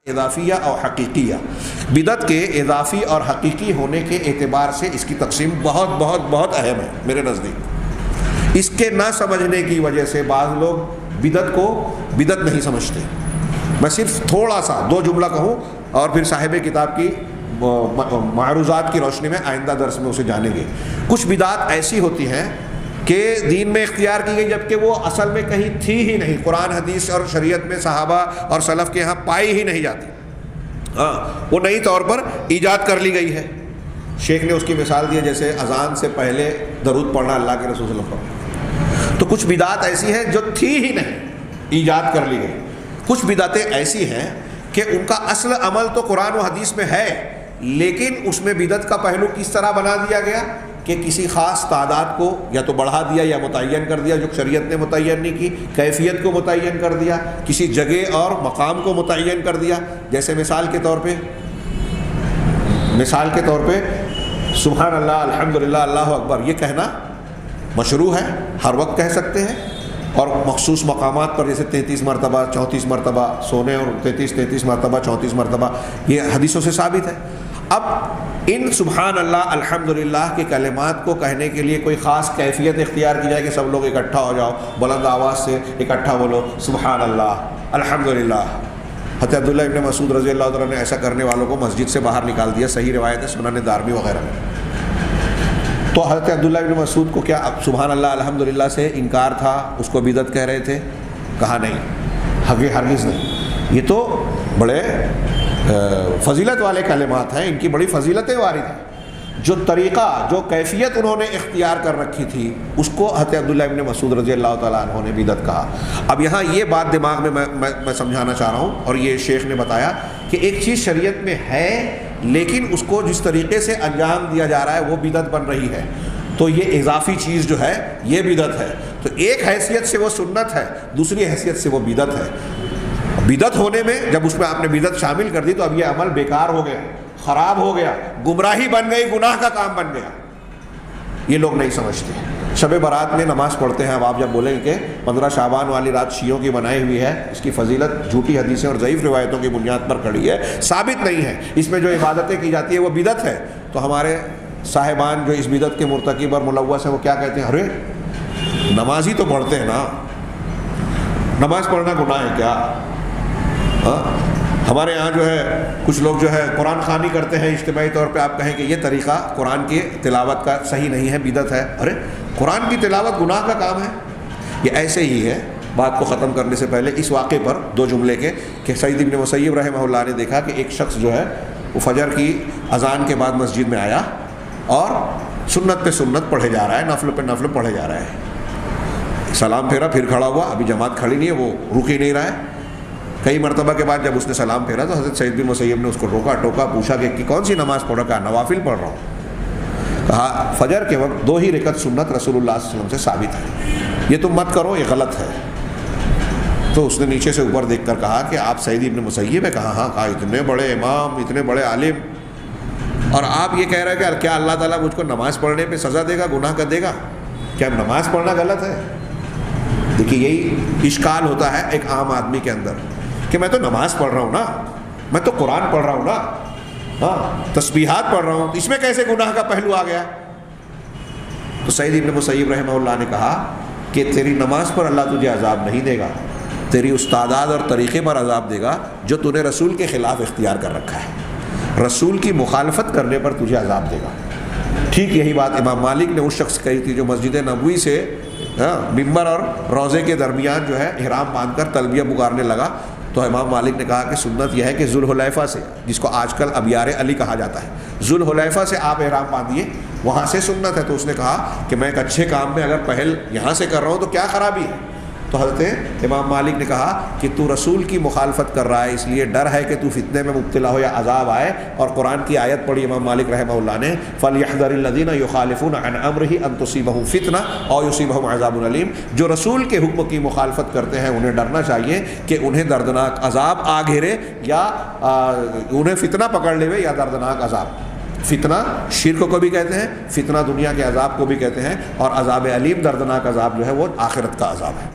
اضافیہ اور حقیقیہ، بدعت کے اضافی اور حقیقی ہونے کے اعتبار سے اس کی تقسیم بہت بہت بہت اہم ہے میرے نزدیک۔ اس کے نہ سمجھنے کی وجہ سے بعض لوگ بدعت کو بدعت نہیں سمجھتے۔ میں صرف تھوڑا سا دو جملہ کہوں اور پھر صاحب کتاب کی معروضات کی روشنی میں آئندہ درس میں اسے جانیں گے۔ کچھ بدعات ایسی ہوتی ہیں کہ دین میں اختیار کی گئی جبکہ وہ اصل میں کہیں تھی ہی نہیں، قرآن حدیث اور شریعت میں صحابہ اور سلف کے ہاں پائی ہی نہیں جاتی، وہ نئی طور پر ایجاد کر لی گئی ہے۔ شیخ نے اس کی مثال دی ہے جیسے اذان سے پہلے درود پڑھنا اللہ کے رسول صلی اللہ علیہ وسلم۔ تو کچھ بدعات ایسی ہیں جو تھی ہی نہیں، ایجاد کر لی گئی۔ کچھ بدعتیں ایسی ہیں کہ ان کا اصل عمل تو قرآن و حدیث میں ہے، لیکن اس میں بدعت کا پہلو کس طرح بنا دیا گیا کہ کسی خاص تعداد کو یا تو بڑھا دیا یا متعین کر دیا جو شریعت نے متعین نہیں کی، کیفیت کو متعین کر دیا، کسی جگہ اور مقام کو متعین کر دیا۔ جیسے مثال کے طور پہ سبحان اللہ، الحمدللہ، اللہ اکبر، یہ کہنا مشروع ہے، ہر وقت کہہ سکتے ہیں، اور مخصوص مقامات پر جیسے 33 مرتبہ 34 مرتبہ سونے اور 33 مرتبہ 34 مرتبہ، یہ حدیثوں سے ثابت ہے۔ اب ان سبحان اللہ الحمدللہ کے کلمات کو کہنے کے لیے کوئی خاص کیفیت اختیار کی جائے کہ سب لوگ اکٹھا ہو جاؤ، بلند آواز سے اکٹھا بولو سبحان اللہ الحمدللہ۔ حضرت عبداللہ ابن مسعود رضی اللہ تعالیٰ نے ایسا کرنے والوں کو مسجد سے باہر نکال دیا، صحیح روایت ہے سنن دارمی وغیرہ میں۔ تو حضرت عبداللہ ابن مسعود کو کیا اب سبحان اللہ الحمدللہ سے انکار تھا، اس کو بدعت کہہ رہے تھے؟ کہا نہیں، ہرگز نہیں۔ یہ تو بڑے فضیلت والے کلمات ہیں، ان کی بڑی فضیلتیں وارد ہیں۔ جو طریقہ، جو کیفیت انہوں نے اختیار کر رکھی تھی اس کو حضرت عبداللہ ابن مسعود رضی اللہ تعالیٰ عنہ نے بدعت کہا۔ اب یہاں یہ بات دماغ میں میں سمجھانا چاہ رہا ہوں، اور یہ شیخ نے بتایا کہ ایک چیز شریعت میں ہے لیکن اس کو جس طریقے سے انجام دیا جا رہا ہے وہ بدعت بن رہی ہے، تو یہ اضافی چیز جو ہے یہ بدعت ہے۔ تو ایک حیثیت سے وہ سنت ہے، دوسری حیثیت سے وہ بدعت ہے۔ بدعت ہونے میں جب اس میں آپ نے بدعت شامل کر دی تو اب یہ عمل بیکار ہو گیا، خراب ہو گیا، گمراہی بن گئی، گناہ کا کام بن گیا۔ یہ لوگ نہیں سمجھتے۔ شب برات میں نماز پڑھتے ہیں، اب آپ جب بولیں کہ 15 شعبان والی رات شیعوں کی بنائی ہوئی ہے، اس کی فضیلت جھوٹی حدیثیں اور ضعیف روایتوں کی بنیاد پر کھڑی ہے، ثابت نہیں ہے، اس میں جو عبادتیں کی جاتی ہے وہ بدعت ہے، تو ہمارے صاحبان جو اس بدعت کے مرتکب اور ملوث ہیں وہ کیا کہتے ہیں؟ ارے نماز ہی تو پڑھتے ہیں نا، نماز پڑھنا گناہ ہے کیا؟ ہمارے یہاں جو ہے کچھ لوگ جو ہے قرآن خوانی کرتے ہیں اجتماعی طور پہ، آپ کہیں کہ یہ طریقہ قرآن کی تلاوت کا صحیح نہیں ہے، بدعت ہے۔ ارے قرآن کی تلاوت گناہ کا کام ہے؟ یہ ایسے ہی ہے۔ بات کو ختم کرنے سے پہلے اس واقعے پر دو جملے کے کہ سعید ابن مسیب رحمہ اللہ نے دیکھا کہ ایک شخص جو ہے وہ فجر کی اذان کے بعد مسجد میں آیا اور سنت پہ سنت پڑھے جا رہا ہے، نفل پہ نفل پڑھے جا رہا ہے، سلام پھیرا پھر کھڑا ہوا، ابھی جماعت کھڑی نہیں ہے، وہ رک ہی نہیں رہا ہے۔ کئی مرتبہ کے بعد جب اس نے سلام پھیرا تو حضرت سعید بن مسیب نے اس کو روکا ٹوکا، پوچھا کہ کون سی نماز پڑھ رہا؟ کہا نوافل پڑھ رہا ہوں۔ کہا فجر کے وقت 2 ہی رکعت سنت رسول اللہ صلی اللہ علیہ وسلم سے ثابت ہے، یہ تم مت کرو، یہ غلط ہے۔ تو اس نے نیچے سے اوپر دیکھ کر کہا کہ آپ سعید بن مسیب ہے؟ کہا ہاں۔ کہا اتنے بڑے امام، اتنے بڑے عالم، اور آپ یہ کہہ رہے ہیں کہ کیا اللہ تعالیٰ مجھ کو نماز پڑھنے پہ سزا دے گا، گناہ کر دے گا؟ کیا نماز پڑھنا غلط ہے؟ دیکھیے یہی اشکال ہوتا ہے ایک عام آدمی کے اندر کہ میں تو نماز پڑھ رہا ہوں نا، میں تو قرآن پڑھ رہا ہوں نا، ہاں تسبیحات پڑھ رہا ہوں، اس میں کیسے گناہ کا پہلو آ گیا؟ تو سعید ابن مسیب رحمہ اللہ نے کہا کہ تیری نماز پر اللہ تجھے عذاب نہیں دے گا، تیری استعداد اور طریقے پر عذاب دے گا جو تو نے رسول کے خلاف اختیار کر رکھا ہے، رسول کی مخالفت کرنے پر تجھے عذاب دے گا۔ ٹھیک یہی بات امام مالک نے اس شخص کہی تھی جو مسجد نبوی سے ممبر اور روضے کے درمیان جو ہے احرام باندھ کر تلبیہ پکارنے لگا، تو امام مالک نے کہا کہ سنت یہ ہے کہ ذوالحلیفہ سے، جس کو آج کل ابیار علی کہا جاتا ہے، ذوالحلیفہ سے آپ احرام باندھیے، وہاں سے سنت ہے۔ تو اس نے کہا کہ میں ایک اچھے کام میں اگر پہل یہاں سے کر رہا ہوں تو کیا خرابی ہے؟ تو حضرت امام مالک نے کہا کہ تو رسول کی مخالفت کر رہا ہے، اس لیے ڈر ہے کہ تو فتنے میں مبتلا ہو یا عذاب آئے، اور قرآن کی آیت پڑھی امام مالک رحمہ اللہ نے، فَلْيَحْذَرِ الَّذِينَ يُخَالِفُونَ عَنْ أَمْرِهِ أَن تُصِيبَهُمْ فِتْنَةٌ أَوْ يُصِيبَهُمْ عَذَابٌ أَلِيمٌ۔ جو رسول کے حکم کی مخالفت کرتے ہیں انہیں ڈرنا چاہیے کہ انہیں دردناک عذاب آ گھیرے، یا انہیں فتنہ پکڑ لے یا دردناک عذاب۔ فتنہ شرک کو بھی کہتے ہیں، فتنہ دنیا کے عذاب کو بھی کہتے ہیں، اور عذاب علیم دردناک عذاب جو ہے وہ آخرت کا عذاب ہے۔